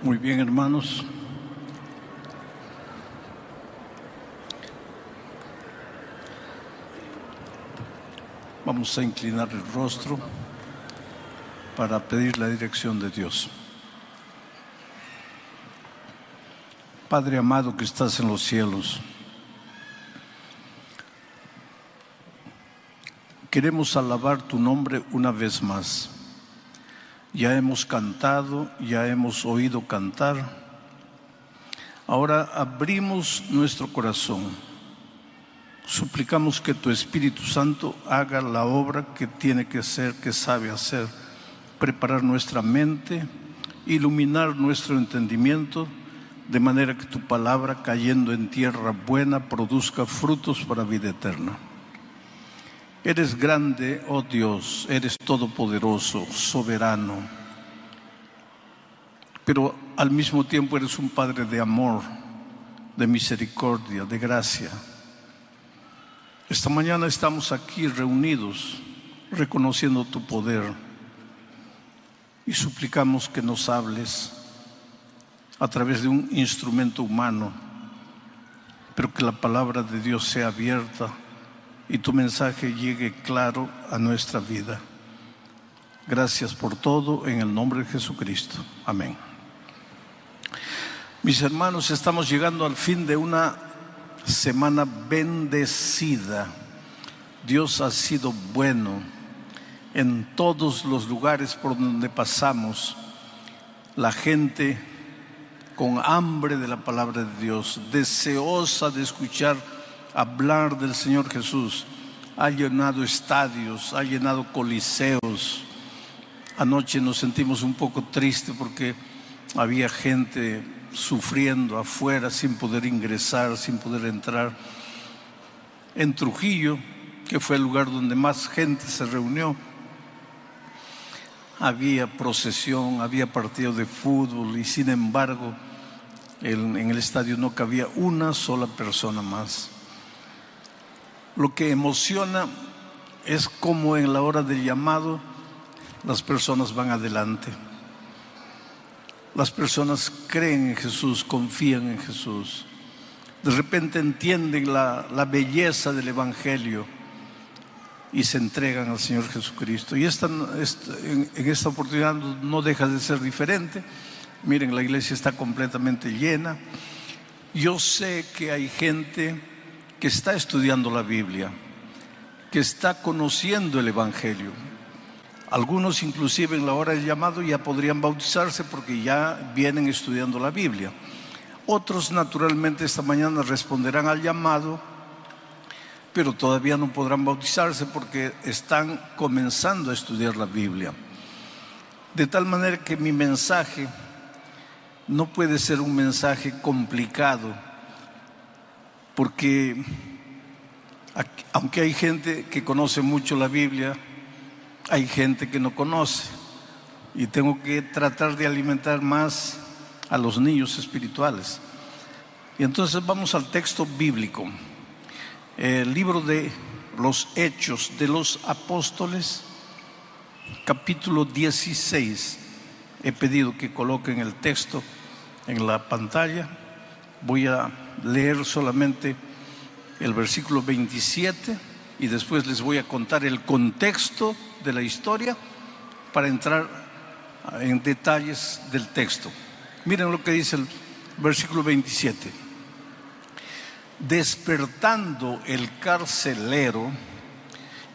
Muy bien, hermanos. Vamos a inclinar el rostro para pedir la dirección de Dios. Padre amado que estás en los cielos, queremos alabar tu nombre una vez más. Ya hemos cantado, ya hemos oído cantar. Ahora abrimos nuestro corazón. Suplicamos que tu Espíritu Santo haga la obra que tiene que hacer, que sabe hacer. Preparar nuestra mente, iluminar nuestro entendimiento, de manera que tu palabra, cayendo en tierra buena, produzca frutos para vida eterna. Eres grande, oh Dios, eres todopoderoso, soberano, pero al mismo tiempo eres un Padre de amor, de misericordia, de gracia. Esta mañana estamos aquí reunidos, reconociendo tu poder, y suplicamos que nos hables a través de un instrumento humano, pero que la palabra de Dios sea abierta y tu mensaje llegue claro a nuestra vida. Gracias por todo, en el nombre de Jesucristo. Amén. Mis hermanos, estamos llegando al fin de una semana bendecida. Dios ha sido bueno en todos los lugares por donde pasamos. La gente con hambre de la palabra de Dios, deseosa de escuchar hablar del Señor Jesús, ha llenado estadios, ha llenado coliseos. Anoche nos sentimos un poco tristes porque había gente sufriendo afuera sin poder ingresar, sin poder entrar. En Trujillo, que fue el lugar donde más gente se reunió, había procesión, había partido de fútbol y sin embargo en el estadio no cabía una sola persona más. Lo que emociona es cómo en la hora del llamado las personas van adelante. Las personas creen en Jesús, confían en Jesús. De repente entienden la belleza del Evangelio y se entregan al Señor Jesucristo. Y en esta oportunidad no deja de ser diferente. Miren, la iglesia está completamente llena. Yo sé que hay gente que está estudiando la Biblia, que está conociendo el Evangelio. Algunos inclusive en la hora del llamado ya podrían bautizarse porque ya vienen estudiando la Biblia. Otros naturalmente esta mañana responderán al llamado, pero todavía no podrán bautizarse porque están comenzando a estudiar la Biblia. De tal manera que mi mensaje no puede ser un mensaje complicado, porque aunque hay gente que conoce mucho la Biblia, hay gente que no conoce, y tengo que tratar de alimentar más a los niños espirituales. Y entonces vamos al texto bíblico, el libro de los Hechos de los Apóstoles, capítulo 16. He pedido que coloquen el texto en la pantalla. Voy a leer solamente el versículo 27 y después les voy a contar el contexto de la historia para entrar en detalles del texto. Miren lo que dice el versículo 27. Despertando el carcelero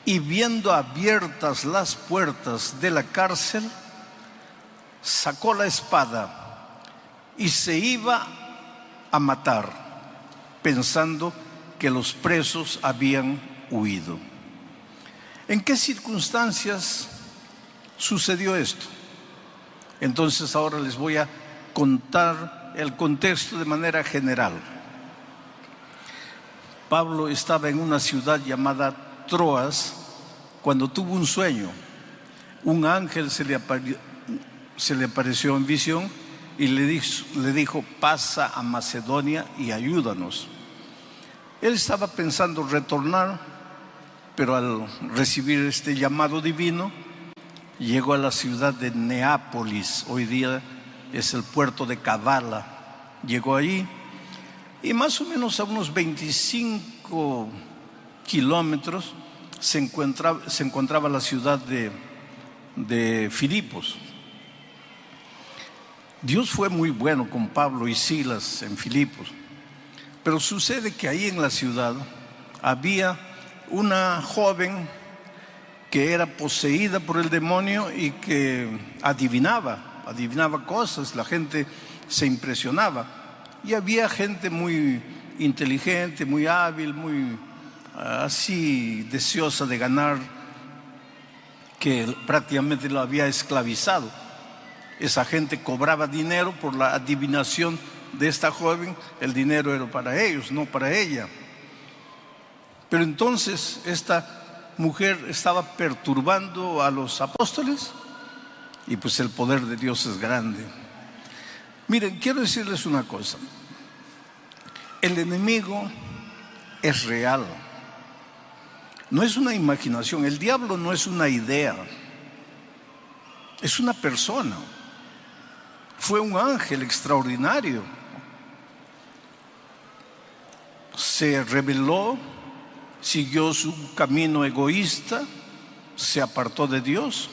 y viendo abiertas las puertas de la cárcel, sacó la espada y se iba a matar, pensando que los presos habían huido. ¿En qué circunstancias sucedió esto? Entonces ahora les voy a contar el contexto de manera general. Pablo estaba en una ciudad llamada Troas cuando tuvo un sueño. Un ángel se le apareció en visión y le dijo: pasa a Macedonia y ayúdanos. Él estaba pensando retornar, pero al recibir este llamado divino llegó a la ciudad de Neápolis, hoy día es el puerto de Kavala. Llegó allí y más o menos a unos 25 kilómetros se encontraba la ciudad de Filipos. Dios fue muy bueno con Pablo y Silas en Filipos, pero sucede que ahí en la ciudad había una joven que era poseída por el demonio y que adivinaba cosas, la gente se impresionaba. Y había gente muy inteligente, muy hábil, muy así deseosa de ganar, que prácticamente lo había esclavizado. Esa gente cobraba dinero por la adivinación de esta joven. El dinero era para ellos, no para ella. Pero entonces esta mujer estaba perturbando a los apóstoles y pues el poder de Dios es grande. Miren, quiero decirles una cosa. El enemigo es real. No es una imaginación. El diablo no es una idea. Es una persona. Fue un ángel extraordinario. Se rebeló, siguió su camino egoísta, se apartó de Dios.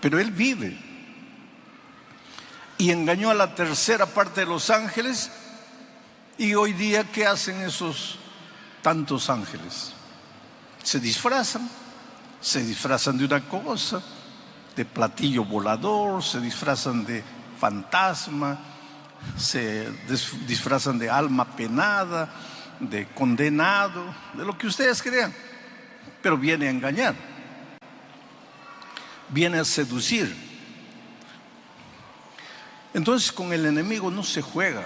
Pero él vive. Y engañó a la tercera parte de los ángeles. Y hoy día, ¿qué hacen esos tantos ángeles? Se disfrazan de una cosa, de platillo volador, se disfrazan de fantasma, se disfrazan de alma penada, de condenado, de lo que ustedes crean. Pero viene a engañar, viene a seducir. Entonces con el enemigo no se juega.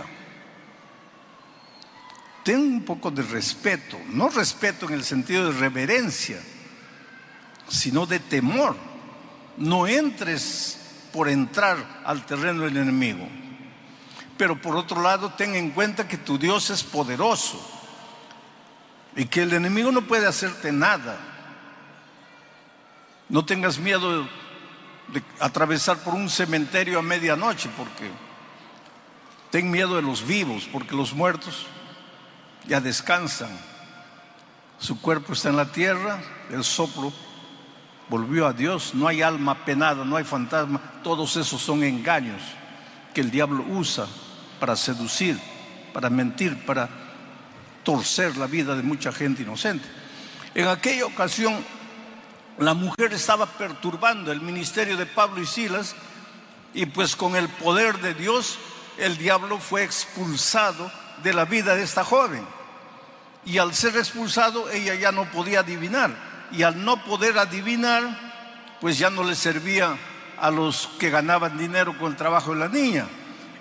Ten un poco de respeto, no respeto en el sentido de reverencia, sino de temor. No entres por entrar al terreno del enemigo. Pero por otro lado, ten en cuenta que tu Dios es poderoso y que el enemigo no puede hacerte nada. No tengas miedo de atravesar por un cementerio a medianoche, porque ten miedo de los vivos, porque los muertos ya descansan. Su cuerpo está en la tierra, el soplo volvió a Dios. No hay alma penada, no hay fantasma. Todos esos son engaños que el diablo usa para seducir, para mentir, para torcer la vida de mucha gente inocente. En aquella ocasión, la mujer estaba perturbando el ministerio de Pablo y Silas, y pues con el poder de Dios, el diablo fue expulsado de la vida de esta joven. Y al ser expulsado, ella ya no podía adivinar. Y al no poder adivinar, pues ya no le servía a los que ganaban dinero con el trabajo de la niña.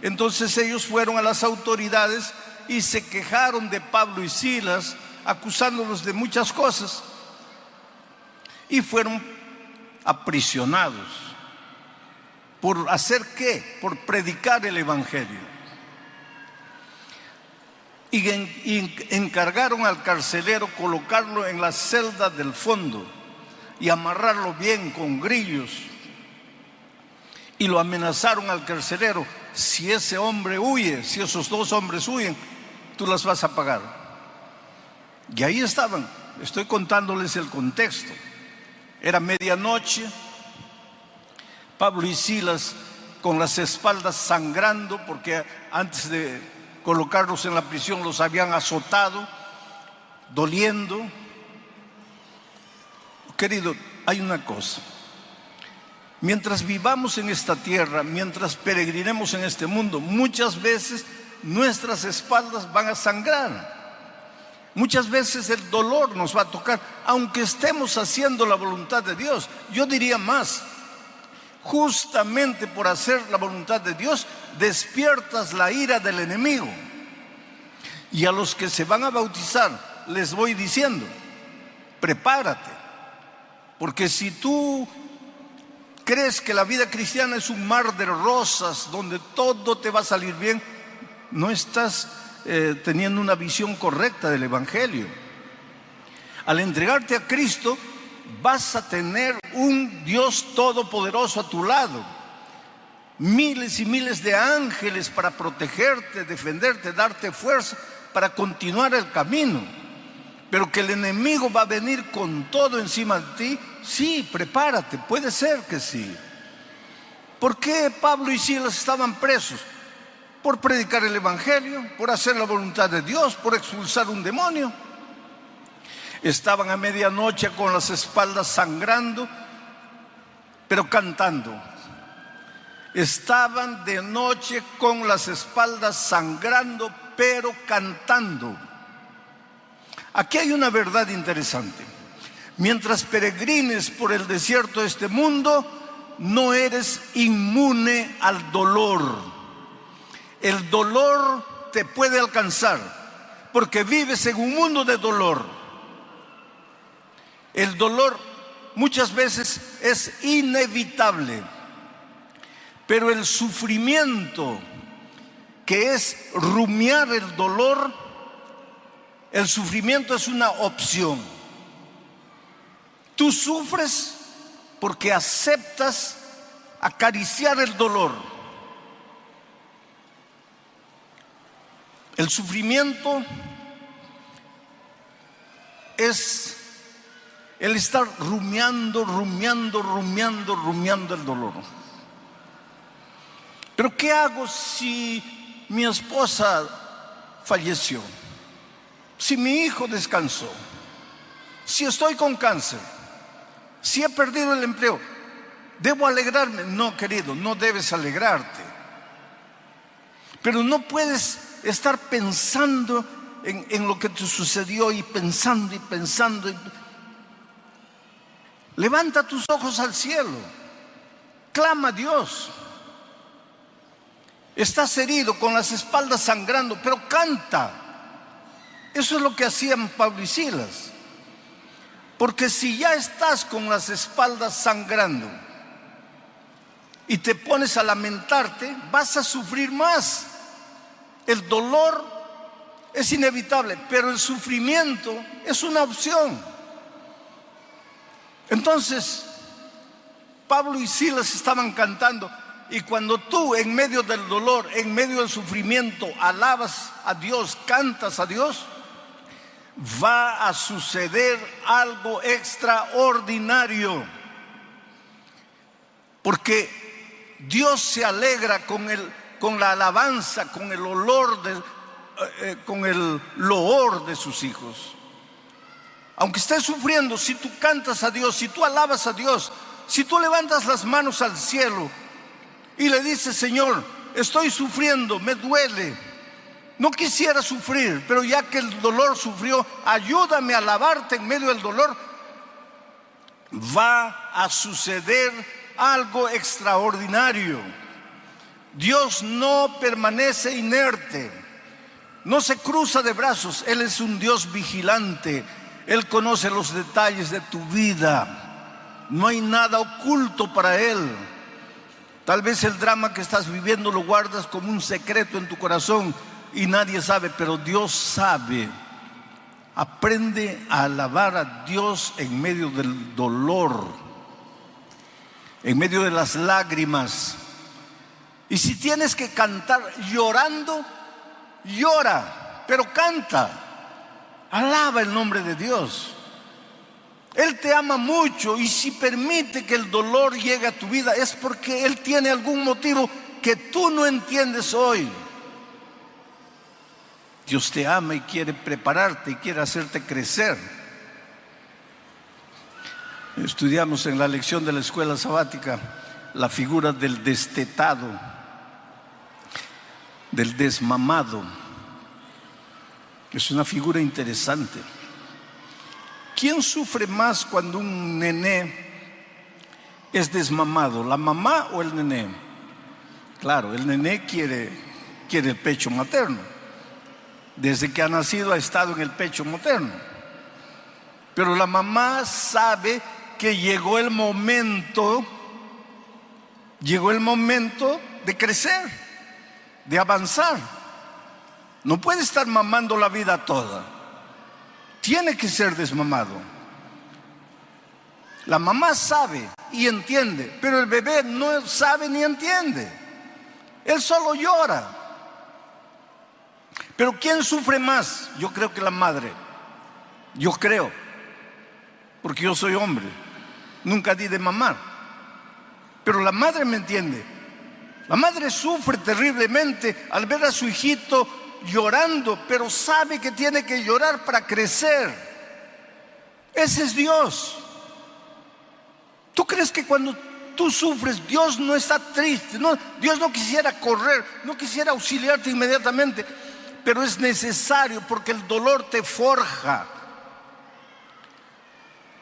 Entonces ellos fueron a las autoridades y se quejaron de Pablo y Silas, acusándolos de muchas cosas. Y fueron aprisionados. ¿Por hacer qué? Por predicar el evangelio. Y encargaron al carcelero colocarlo en la celda del fondo y amarrarlo bien con grillos. Y lo amenazaron al carcelero: si ese hombre huye, si esos dos hombres huyen, tú las vas a pagar. Y ahí estaban. Estoy contándoles el contexto. Era medianoche. Pablo y Silas con las espaldas sangrando, porque antes de colocarlos en la prisión los habían azotado, doliendo. Querido, hay una cosa. Mientras vivamos en esta tierra, mientras peregrinemos en este mundo, muchas veces nuestras espaldas van a sangrar. Muchas veces el dolor nos va a tocar, aunque estemos haciendo la voluntad de Dios. Yo diría más, justamente por hacer la voluntad de Dios, despiertas la ira del enemigo. Y a los que se van a bautizar, les voy diciendo, prepárate. Porque si tú crees que la vida cristiana es un mar de rosas, donde todo te va a salir bien, no estás teniendo una visión correcta del evangelio. Al entregarte a Cristo, vas a tener un Dios todopoderoso a tu lado. Miles y miles de ángeles para protegerte, defenderte, darte fuerza para continuar el camino. Pero que el enemigo va a venir con todo encima de ti, sí, prepárate, puede ser que sí. ¿Por qué Pablo y Silas estaban presos? Por predicar el evangelio, por hacer la voluntad de Dios, por expulsar un demonio. Estaban a medianoche con las espaldas sangrando, pero cantando. Estaban de noche con las espaldas sangrando, pero cantando. Aquí hay una verdad interesante. Mientras peregrines por el desierto de este mundo, no eres inmune al dolor. El dolor te puede alcanzar porque vives en un mundo de dolor. El dolor muchas veces es inevitable, pero el sufrimiento, que es rumiar el dolor, el sufrimiento es una opción. Tú sufres porque aceptas acariciar el dolor. El sufrimiento es el estar rumiando el dolor. Pero ¿qué hago si mi esposa falleció? Si mi hijo descansó, si estoy con cáncer, si he perdido el empleo, ¿debo alegrarme? No, querido, no debes alegrarte. Pero no puedes estar pensando en lo que te sucedió y pensando. Levanta tus ojos al cielo, clama a Dios. Estás herido, con las espaldas sangrando, pero canta. Eso es lo que hacían Pablo y Silas. Porque si ya estás con las espaldas sangrando y te pones a lamentarte, vas a sufrir más. El dolor es inevitable, pero el sufrimiento es una opción. Entonces, Pablo y Silas estaban cantando. Y cuando tú, en medio del dolor, en medio del sufrimiento, alabas a Dios, cantas a Dios, va a suceder algo extraordinario. Porque Dios se alegra con la alabanza, con el olor, con el loor de sus hijos. Aunque estés sufriendo, si tú cantas a Dios, si tú alabas a Dios, si tú levantas las manos al cielo y le dices: Señor, estoy sufriendo, me duele, no quisiera sufrir, pero ya que el dolor sufrió, ayúdame a alabarte en medio del dolor, va a suceder algo extraordinario. Dios no permanece inerte, no se cruza de brazos. Él es un Dios vigilante. Él conoce los detalles de tu vida. No hay nada oculto para Él. Tal vez el drama que estás viviendo lo guardas como un secreto en tu corazón y nadie sabe, pero Dios sabe. Aprende a alabar a Dios en medio del dolor, en medio de las lágrimas. Y si tienes que cantar llorando, llora, pero canta. Alaba el nombre de Dios. Él te ama mucho, y si permite que el dolor llegue a tu vida es porque Él tiene algún motivo que tú no entiendes hoy. Dios te ama y quiere prepararte y quiere hacerte crecer. Estudiamos en la lección de la escuela sabática la figura del destetado, del desmamado. Es una figura interesante. ¿Quién sufre más cuando un nené es desmamado? ¿La mamá o el nené? Claro, el nené quiere el pecho materno. Desde que ha nacido ha estado en el pecho materno. Pero la mamá sabe que llegó el momento de crecer, de avanzar. No puede estar mamando la vida toda. Tiene que ser desmamado. La mamá sabe y entiende, pero el bebé no sabe ni entiende. Él solo llora. Pero ¿quién sufre más? Yo creo que la madre. Yo creo, porque yo soy hombre. Nunca di de mamar. Pero la madre me entiende. La madre sufre terriblemente al ver a su hijito llorando, pero sabe que tiene que llorar para crecer. Ese es Dios. ¿Tú crees que cuando tú sufres, Dios no está triste? No, Dios no quisiera correr, no quisiera auxiliarte inmediatamente, pero es necesario porque el dolor te forja.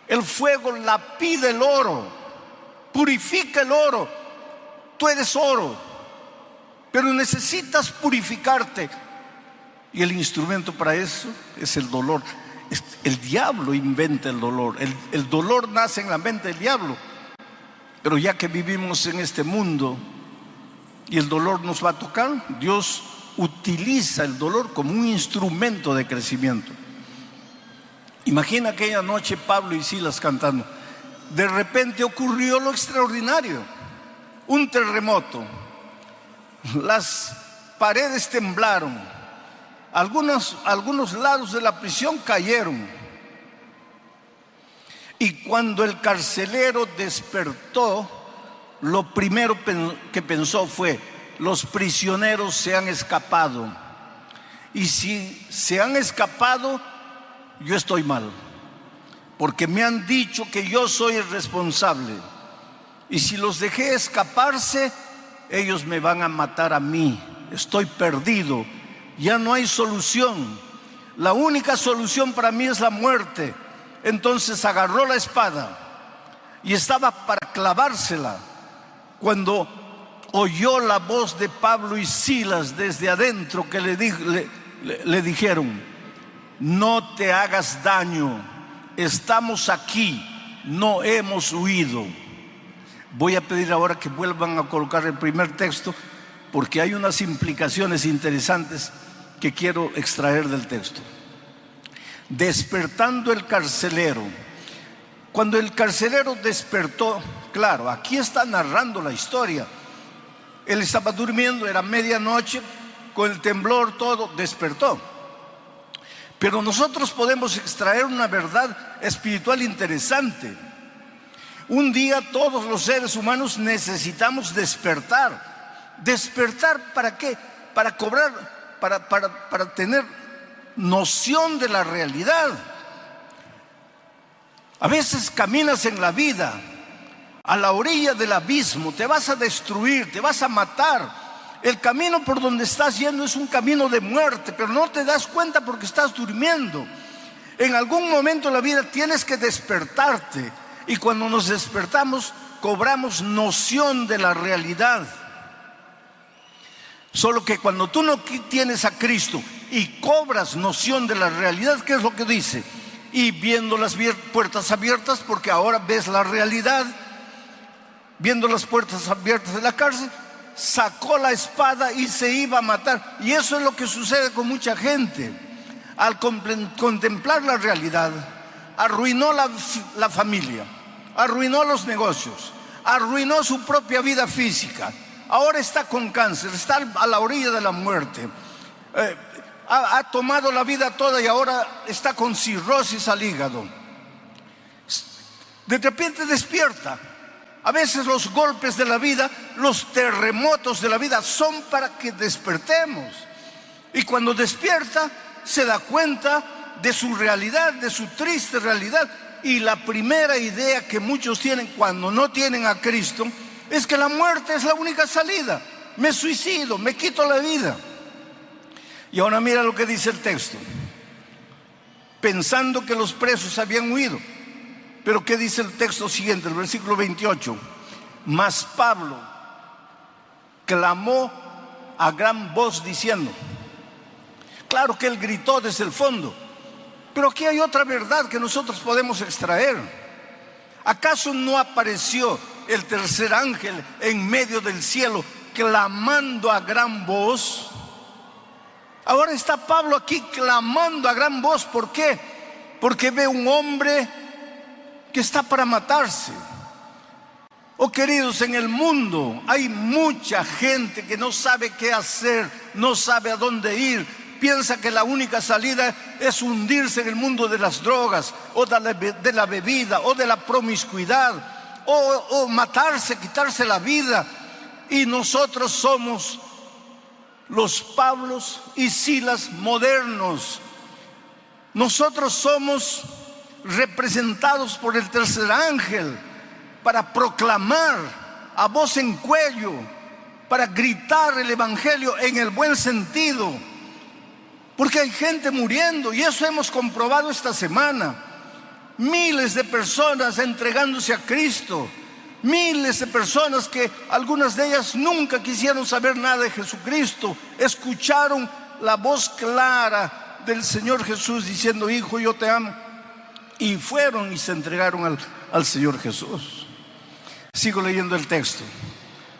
El fuego lapida el oro, purifica el oro. Tú eres oro, pero necesitas purificarte. Y el instrumento para eso es el dolor. El diablo inventa el dolor. El dolor nace en la mente del diablo. Pero ya que vivimos en este mundo y el dolor nos va a tocar, Dios utiliza el dolor como un instrumento de crecimiento. Imagina aquella noche Pablo y Silas cantando. De repente ocurrió lo extraordinario. Un terremoto. Las paredes temblaron. Algunos lados de la prisión cayeron. Y cuando el carcelero despertó, lo primero que pensó fue: los prisioneros se han escapado. Y si se han escapado, yo estoy mal, porque me han dicho que yo soy el responsable. Y si los dejé escaparse, ellos me van a matar a mí. Estoy perdido. Ya no hay solución. La única solución para mí es la muerte. Entonces agarró la espada y estaba para clavársela cuando oyó la voz de Pablo y Silas desde adentro que le dijeron: no te hagas daño, estamos aquí, no hemos huido. Voy a pedir ahora que vuelvan a colocar el primer texto, porque hay unas implicaciones interesantes que quiero extraer del texto. Despertando el carcelero. Cuando el carcelero despertó, claro, aquí está narrando la historia. Él estaba durmiendo, era medianoche, con el temblor, todo, despertó. Pero nosotros podemos extraer una verdad espiritual interesante. Un día todos los seres humanos necesitamos despertar. ¿Despertar para qué? Para cobrar, para tener noción de la realidad. A veces caminas en la vida a la orilla del abismo, te vas a destruir, te vas a matar. El camino por donde estás yendo es un camino de muerte, pero no te das cuenta porque estás durmiendo. En algún momento de la vida tienes que despertarte, y cuando nos despertamos cobramos noción de la realidad. Solo que cuando tú no tienes a Cristo y cobras noción de la realidad, ¿qué es lo que dice? Y viendo las puertas abiertas, porque ahora ves la realidad, viendo las puertas abiertas de la cárcel, sacó la espada y se iba a matar. Y eso es lo que sucede con mucha gente. Al contemplar la realidad, arruinó la familia, arruinó los negocios, arruinó su propia vida física. Ahora está con cáncer, está a la orilla de la muerte. Ha tomado la vida toda y ahora está con cirrosis al hígado. De repente despierta. A veces los golpes de la vida, los terremotos de la vida son para que despertemos. Y cuando despierta, se da cuenta de su realidad, de su triste realidad. Y la primera idea que muchos tienen cuando no tienen a Cristo es que la muerte es la única salida. Me suicido, me quito la vida. Y ahora mira lo que dice el texto. Pensando que los presos habían huido. Pero ¿qué dice el texto siguiente, el versículo 28? Mas Pablo clamó a gran voz diciendo. Claro que él gritó desde el fondo, pero aquí hay otra verdad que nosotros podemos extraer. ¿Acaso no apareció el tercer ángel en medio del cielo clamando a gran voz? Ahora está Pablo aquí clamando a gran voz. ¿Por qué? Porque ve un hombre que está para matarse. Oh queridos, en el mundo hay mucha gente que no sabe qué hacer, no sabe a dónde ir, piensa que la única salida es hundirse en el mundo de las drogas, o de la bebida, o de la promiscuidad, o matarse, quitarse la vida. Y nosotros somos los Pablos y Silas modernos. Nosotros somos representados por el tercer ángel para proclamar a voz en cuello, para gritar el evangelio en el buen sentido, porque hay gente muriendo, y eso hemos comprobado esta semana. Miles de personas entregándose a Cristo, miles de personas que algunas de ellas nunca quisieron saber nada de Jesucristo, escucharon la voz clara del Señor Jesús diciendo: hijo, yo te amo, y fueron y se entregaron al Señor Jesús. Sigo leyendo el texto,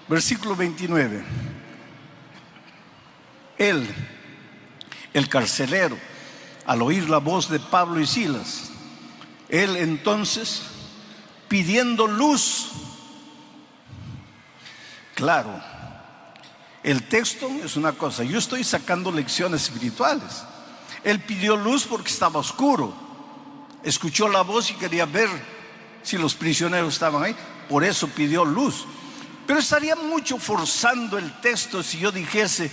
versículo 29. Él, el carcelero, al oír la voz de Pablo y Silas, él entonces, pidiendo luz. Claro, el texto es una cosa, yo estoy sacando lecciones espirituales. Él pidió luz porque estaba oscuro, escuchó la voz y quería ver si los prisioneros estaban ahí, por eso pidió luz. Pero estaría mucho forzando el texto si yo dijese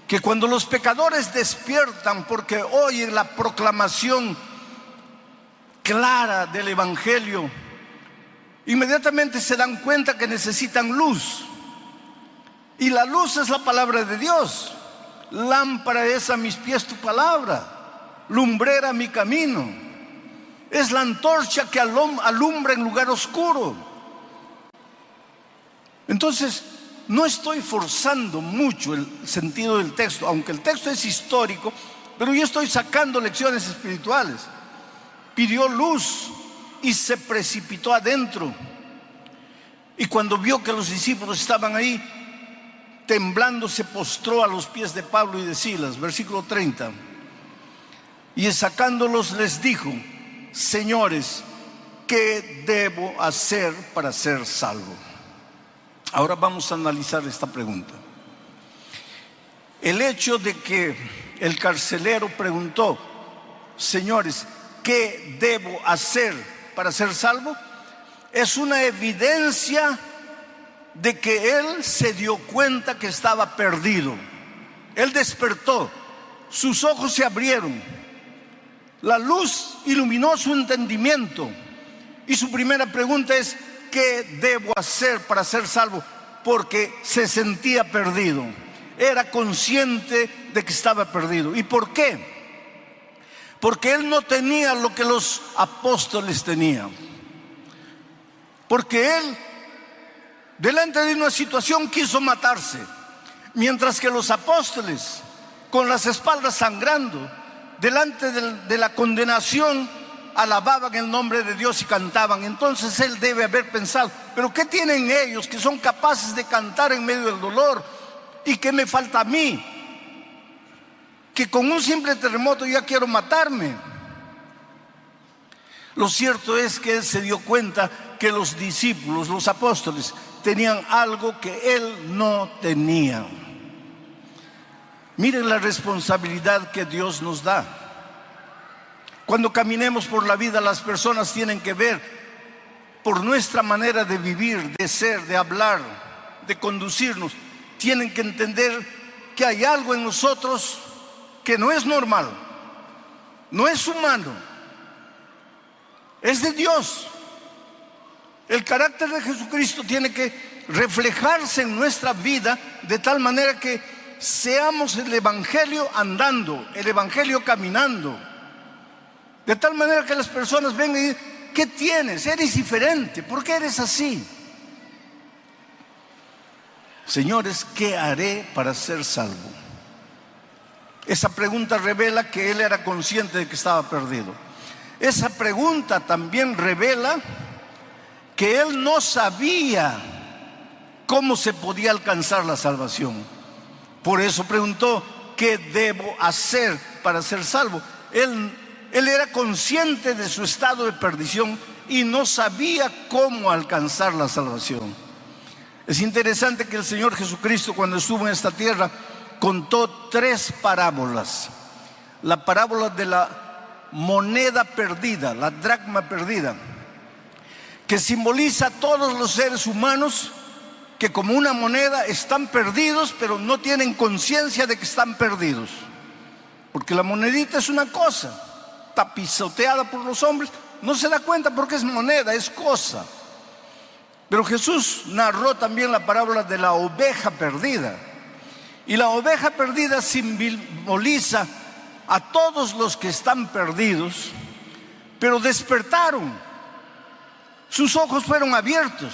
que cuando los pecadores despiertan porque oyen la proclamación clara del evangelio, inmediatamente se dan cuenta que necesitan luz. Y la luz es la palabra de Dios. Lámpara es a mis pies tu palabra, lumbrera mi camino. Es la antorcha que alumbra en lugar oscuro. Entonces, no estoy forzando mucho el sentido del texto, aunque el texto es histórico, pero yo estoy sacando lecciones espirituales. Pidió luz y se precipitó adentro. Y cuando vio que los discípulos estaban ahí, temblando, se postró a los pies de Pablo y de Silas. Versículo 30. Y sacándolos les dijo: señores, ¿qué debo hacer para ser salvo? Ahora vamos a analizar esta pregunta. El hecho de que el carcelero preguntó: señores, ¿qué debo hacer para ser salvo?, es una evidencia de que él se dio cuenta que estaba perdido. Él despertó, sus ojos se abrieron, la luz iluminó su entendimiento, y su primera pregunta es: ¿qué debo hacer para ser salvo? Porque se sentía perdido, era consciente de que estaba perdido. ¿Y por qué? Porque él no tenía lo que los apóstoles tenían. Porque él, delante de una situación, quiso matarse, mientras que los apóstoles, con las espaldas sangrando, delante de la condenación, alababan el nombre de Dios y cantaban. Entonces él debe haber pensado: ¿pero qué tienen ellos que son capaces de cantar en medio del dolor? ¿Y qué me falta a mí? Que con un simple terremoto ya quiero matarme. Lo cierto es que él se dio cuenta que los discípulos, los apóstoles, tenían algo que él no tenía. Miren la responsabilidad que Dios nos da. Cuando caminemos por la vida, las personas tienen que ver por nuestra manera de vivir, de ser, de hablar, de conducirnos. Tienen que entender que hay algo en nosotros que no es normal, no es humano, es de Dios. El carácter de Jesucristo tiene que reflejarse en nuestra vida de tal manera que seamos el evangelio andando, el evangelio caminando. De tal manera que las personas vengan y dicen: ¿qué tienes? Eres diferente. ¿Por qué eres así? Señores, ¿qué haré para ser salvo? Esa pregunta revela que él era consciente de que estaba perdido. Esa pregunta también revela que él no sabía cómo se podía alcanzar la salvación. Por eso preguntó: ¿qué debo hacer para ser salvo? Él era consciente de su estado de perdición y no sabía cómo alcanzar la salvación. Es interesante que el Señor Jesucristo, cuando estuvo en esta tierra, contó 3 parábolas. La parábola de la moneda perdida, la dracma perdida, que simboliza a todos los seres humanos que como una moneda están perdidos, pero no tienen conciencia de que están perdidos. Porque la monedita es una cosa, está pisoteada por los hombres, no se da cuenta porque es moneda, es cosa. Pero Jesús narró también la parábola de la oveja perdida. Y la oveja perdida simboliza a todos los que están perdidos, pero despertaron. Sus ojos fueron abiertos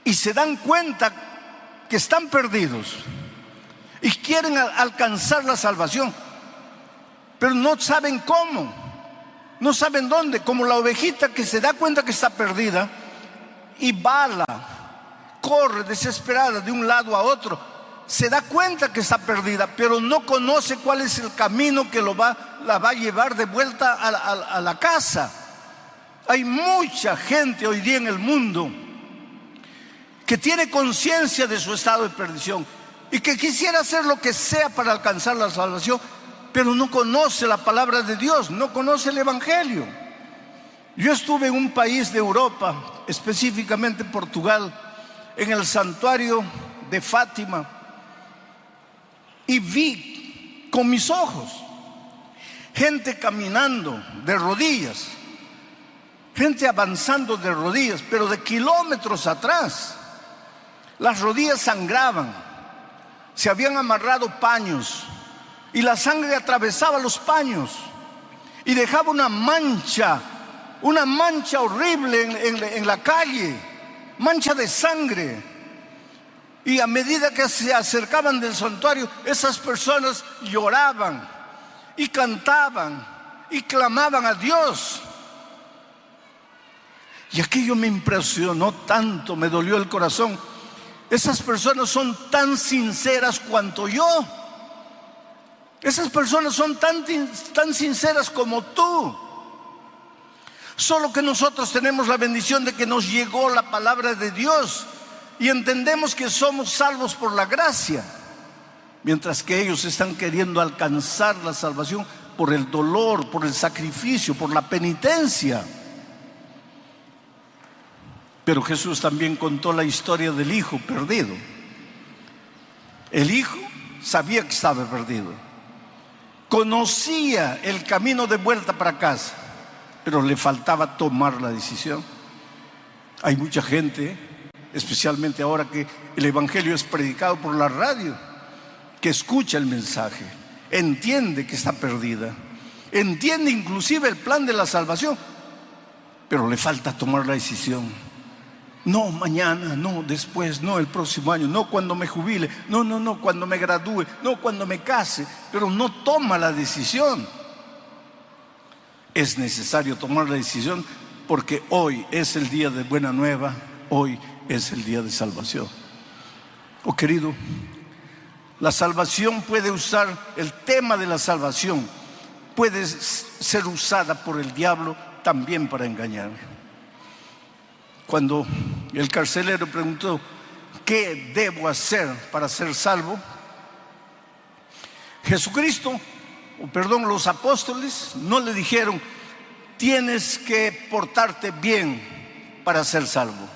y se dan cuenta que están perdidos y quieren alcanzar la salvación, pero no saben cómo, no saben dónde, como la ovejita que se da cuenta que está perdida y bala, corre desesperada de un lado a otro, se da cuenta que está perdida, pero no conoce cuál es el camino que la va a llevar de vuelta a la casa. Hay mucha gente hoy día en el mundo que tiene conciencia de su estado de perdición y que quisiera hacer lo que sea para alcanzar la salvación, pero no conoce la palabra de Dios, no conoce el Evangelio. Yo estuve en un país de Europa, específicamente Portugal, en el santuario de Fátima, y vi con mis ojos gente caminando de rodillas, gente avanzando de rodillas, pero de kilómetros atrás. Las rodillas sangraban, se habían amarrado paños y la sangre atravesaba los paños y dejaba una mancha horrible en la calle, mancha de sangre. Y a medida que se acercaban del santuario, esas personas lloraban y cantaban y clamaban a Dios. Y aquello me impresionó tanto, me dolió el corazón. Esas personas son tan sinceras cuanto yo. Esas personas son tan sinceras como tú. Solo que nosotros tenemos la bendición de que nos llegó la palabra de Dios y entendemos que somos salvos por la gracia, mientras que ellos están queriendo alcanzar la salvación por el dolor, por el sacrificio, por la penitencia. Pero Jesús también contó la historia del hijo perdido. El hijo sabía que estaba perdido, conocía el camino de vuelta para casa, pero le faltaba tomar la decisión. Hay mucha gente, especialmente ahora que el Evangelio es predicado por la radio, que escucha el mensaje, entiende que está perdida, entiende inclusive el plan de la salvación, pero le falta tomar la decisión. No, mañana, no, después, no, el próximo año, no, cuando me jubile, no, cuando me gradúe, no, cuando me case, pero no toma la decisión. Es necesario tomar la decisión porque hoy es el día de buena nueva, hoy es el día de salvación. Oh querido, la salvación puede usar, el tema de la salvación puede ser usada por el diablo también para engañar. Cuando el carcelero preguntó, ¿qué debo hacer para ser salvo? Los apóstoles no le dijeron, tienes que portarte bien para ser salvo.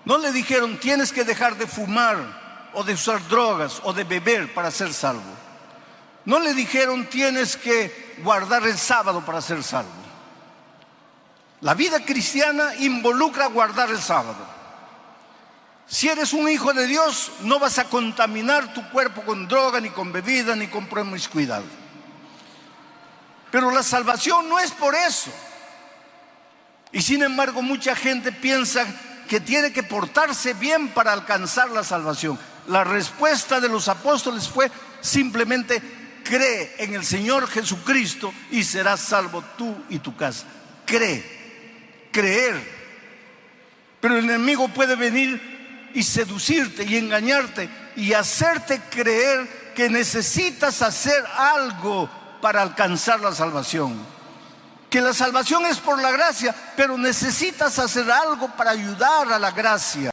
No le dijeron, tienes que dejar de fumar o de usar drogas o de beber para ser salvo. No le dijeron, tienes que guardar el sábado para ser salvo. La vida cristiana involucra guardar el sábado. Si eres un hijo de Dios, no vas a contaminar tu cuerpo con droga, ni con bebida, ni con promiscuidad. Pero la salvación no es por eso. Y sin embargo, mucha gente piensa que tiene que portarse bien para alcanzar la salvación. La respuesta de los apóstoles fue simplemente: cree en el Señor Jesucristo y serás salvo tú y tu casa. Creer. Pero el enemigo puede venir y seducirte y engañarte y hacerte creer que necesitas hacer algo para alcanzar la salvación. que la salvación es por la gracia, pero necesitas hacer algo para ayudar a la gracia.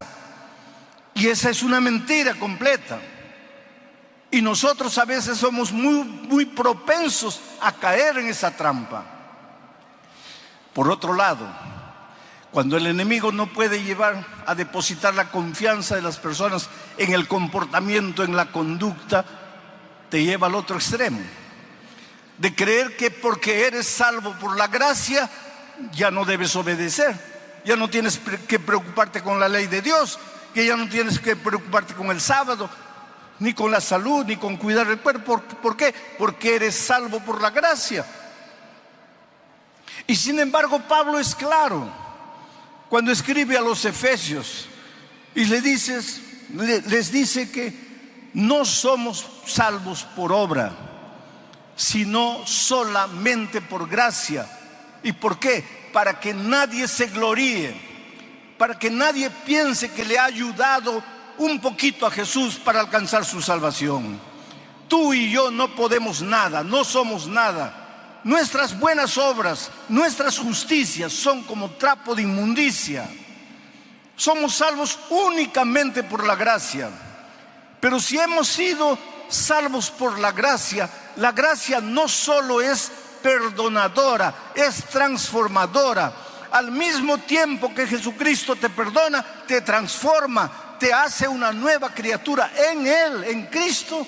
Y esa es una mentira completa. Y nosotros a veces somos muy propensos a caer en esa trampa. Por otro lado, cuando el enemigo no puede llevar a depositar la confianza de las personas en el comportamiento, en la conducta, te lleva al otro extremo, de creer que porque eres salvo por la gracia, ya no debes obedecer, ya no tienes que preocuparte con la ley de Dios, que ya no tienes que preocuparte con el sábado, ni con la salud, ni con cuidar el cuerpo. ¿Por qué? Porque eres salvo por la gracia. Y sin embargo, Pablo es claro cuando escribe a los Efesios y les dice que no somos salvos por obra, sino solamente por gracia. ¿Y por qué? Para que nadie se gloríe, para que nadie piense que le ha ayudado un poquito a Jesús para alcanzar su salvación. Tú y yo no podemos nada, no somos nada. Nuestras buenas obras, nuestras justicias son como trapo de inmundicia. Somos salvos únicamente por la gracia. Pero si hemos sido salvos por la gracia no solo es perdonadora, es transformadora. Al mismo tiempo que Jesucristo te perdona, te transforma, te hace una nueva criatura en Él, en Cristo,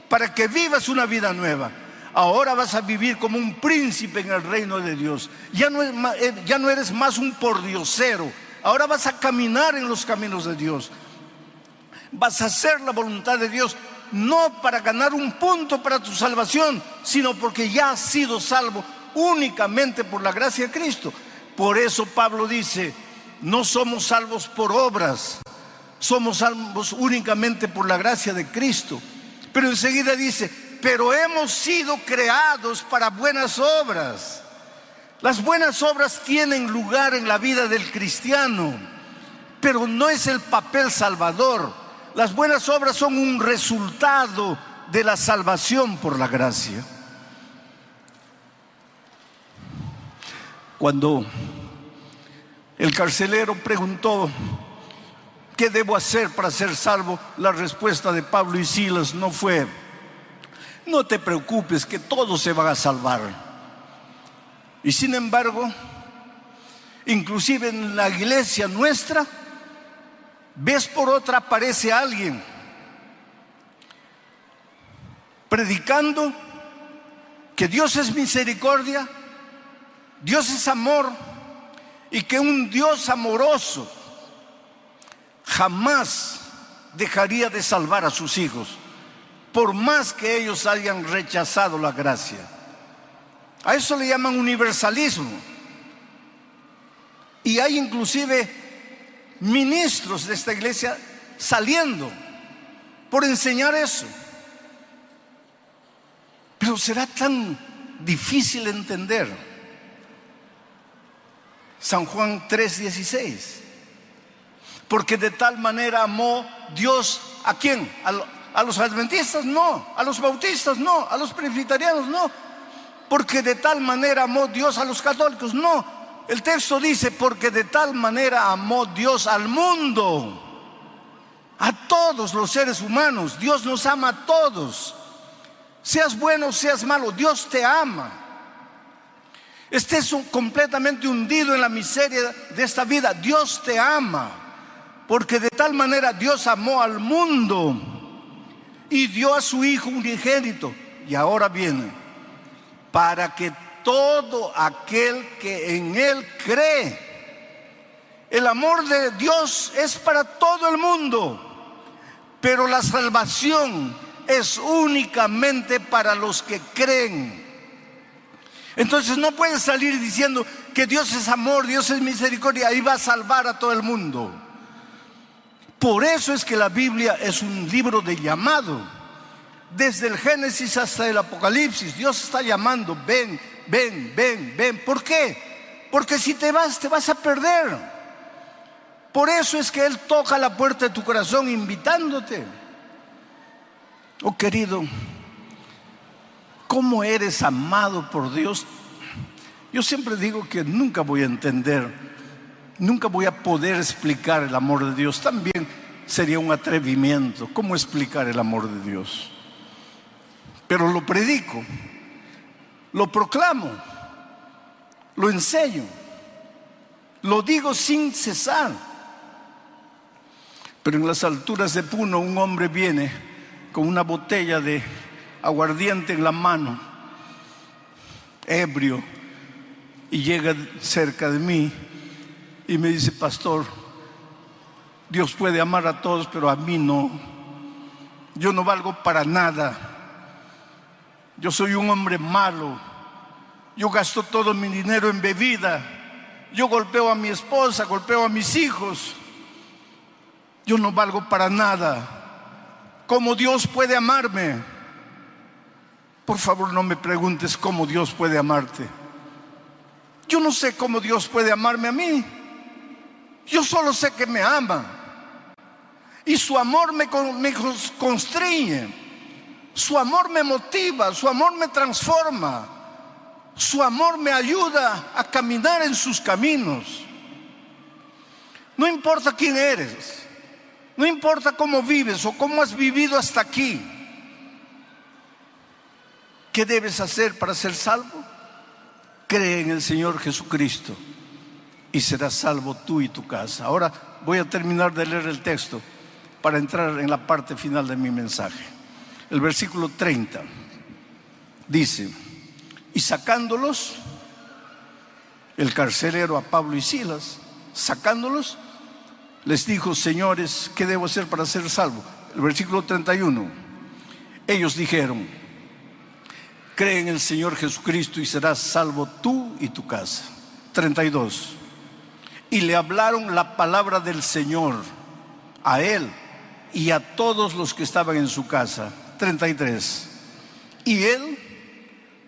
para que vivas una vida nueva. Ahora vas a vivir como un príncipe en el reino de Dios. Ya no eres más un pordiosero. Ahora vas a caminar en los caminos de Dios. Vas a hacer la voluntad de Dios, no para ganar un punto para tu salvación, sino porque ya has sido salvo únicamente por la gracia de Cristo. Por eso Pablo dice, no somos salvos por obras, somos salvos únicamente por la gracia de Cristo. Pero enseguida dice, pero hemos sido creados para buenas obras. Las buenas obras tienen lugar en la vida del cristiano, pero no es el papel salvador. Las buenas obras son un resultado de la salvación por la gracia. Cuando el carcelero preguntó, ¿qué debo hacer para ser salvo?, la respuesta de Pablo y Silas no fue, no te preocupes, que todos se van a salvar. Y sin embargo, inclusive en la iglesia nuestra, vez por otra aparece alguien predicando que Dios es misericordia, Dios es amor, y que un Dios amoroso jamás dejaría de salvar a sus hijos, por más que ellos hayan rechazado la gracia. A eso le llaman universalismo. Y hay inclusive ministros de esta iglesia saliendo por enseñar eso. Pero será tan difícil entender. San Juan 3:16. Porque de tal manera amó Dios, ¿a quién? ¿A los adventistas? No. ¿A los bautistas? No. ¿A los presbiterianos? No. Porque de tal manera amó Dios a los católicos. No. El texto dice, porque de tal manera amó Dios al mundo, a todos los seres humanos. Dios nos ama a todos. Seas bueno, seas malo, Dios te ama. Estés completamente hundido en la miseria de esta vida, Dios te ama. Porque de tal manera Dios amó al mundo y dio a su Hijo unigénito. Y ahora viene, para que todo aquel que en Él cree. El amor de Dios es para todo el mundo, pero la salvación es únicamente para los que creen. Entonces no puedes salir diciendo que Dios es amor, Dios es misericordia, y va a salvar a todo el mundo. Por eso es que la Biblia es un libro de llamado. Desde el Génesis hasta el Apocalipsis, Dios está llamando, ven, ven, ven, ven. ¿Por qué? Porque si te vas a perder. Por eso es que Él toca la puerta de tu corazón invitándote. Oh querido, ¿cómo eres amado por Dios? Yo siempre digo que nunca voy a entender, nunca voy a poder explicar el amor de Dios. También sería un atrevimiento. ¿Cómo explicar el amor de Dios? Pero lo predico, lo proclamo, lo enseño, lo digo sin cesar. Pero en las alturas de Puno un hombre viene con una botella de aguardiente en la mano, ebrio, y llega cerca de mí y me dice: pastor, Dios puede amar a todos, pero a mí no. Yo no valgo para nada. Yo soy un hombre malo. Yo gasto todo mi dinero en bebida. Yo golpeo a mi esposa, golpeo a mis hijos. Yo no valgo para nada. ¿Cómo Dios puede amarme? Por favor, no me preguntes cómo Dios puede amarte. Yo no sé cómo Dios puede amarme a mí. Yo solo sé que me ama. Y su amor me constriñe. Su amor me motiva. Su amor me transforma. Su amor me ayuda a caminar en sus caminos. No importa quién eres. No importa cómo vives o cómo has vivido hasta aquí. ¿Qué debes hacer para ser salvo? Cree en el Señor Jesucristo y serás salvo tú y tu casa. Ahora voy a terminar de leer el texto para entrar en la parte final de mi mensaje. El versículo 30 dice: y sacándolos, el carcelero a Pablo y Silas, sacándolos, les dijo: señores, ¿qué debo hacer para ser salvo? El versículo 31, ellos dijeron: cree en el Señor Jesucristo y serás salvo tú y tu casa. 32, y le hablaron la palabra del Señor a él y a todos los que estaban en su casa. 33, y él,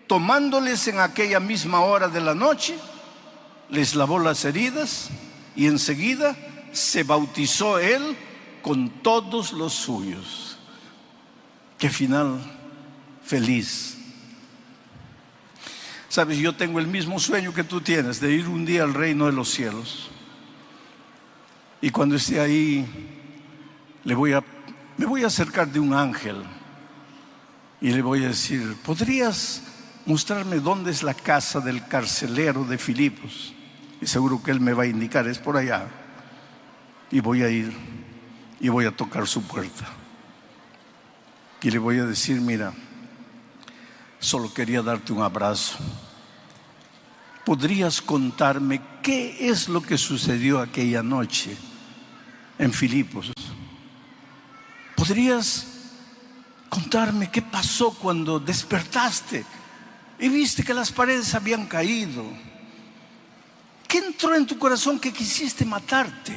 tomándoles en aquella misma hora de la noche, les lavó las heridas y enseguida se bautizó él con todos los suyos. Qué final feliz. Sabes, yo tengo el mismo sueño que tú tienes, de ir un día al reino de los cielos. Y cuando esté ahí, me voy a acercar de un ángel y le voy a decir: ¿podrías mostrarme dónde es la casa del carcelero de Filipos? Y seguro que él me va a indicar: es por allá. Y voy a ir y voy a tocar su puerta y le voy a decir: mira, solo quería darte un abrazo. ¿Podrías contarme qué es lo que sucedió aquella noche en Filipos? ¿Podrías contarme qué pasó cuando despertaste y viste que las paredes habían caído? ¿Qué entró en tu corazón que quisiste matarte?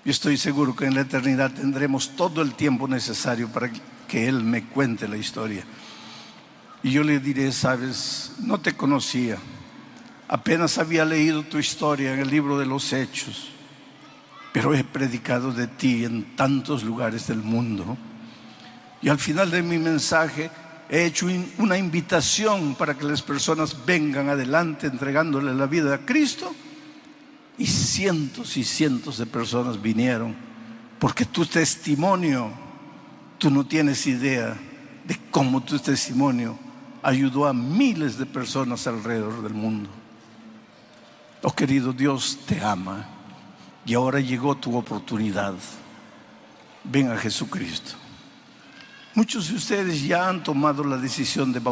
Yo estoy seguro que en la eternidad tendremos todo el tiempo necesario para que Él me cuente la historia. Y yo le diré: sabes, no te conocía, apenas había leído tu historia en el libro de los Hechos, pero he predicado de ti en tantos lugares del mundo. Y al final de mi mensaje he hecho una invitación para que las personas vengan adelante entregándole la vida a Cristo. Y cientos de personas vinieron, porque tu testimonio, tú no tienes idea de cómo tu testimonio ayudó a miles de personas alrededor del mundo. Oh querido, Dios te ama y ahora llegó tu oportunidad. Ven a Jesucristo. Muchos de ustedes ya han tomado la decisión de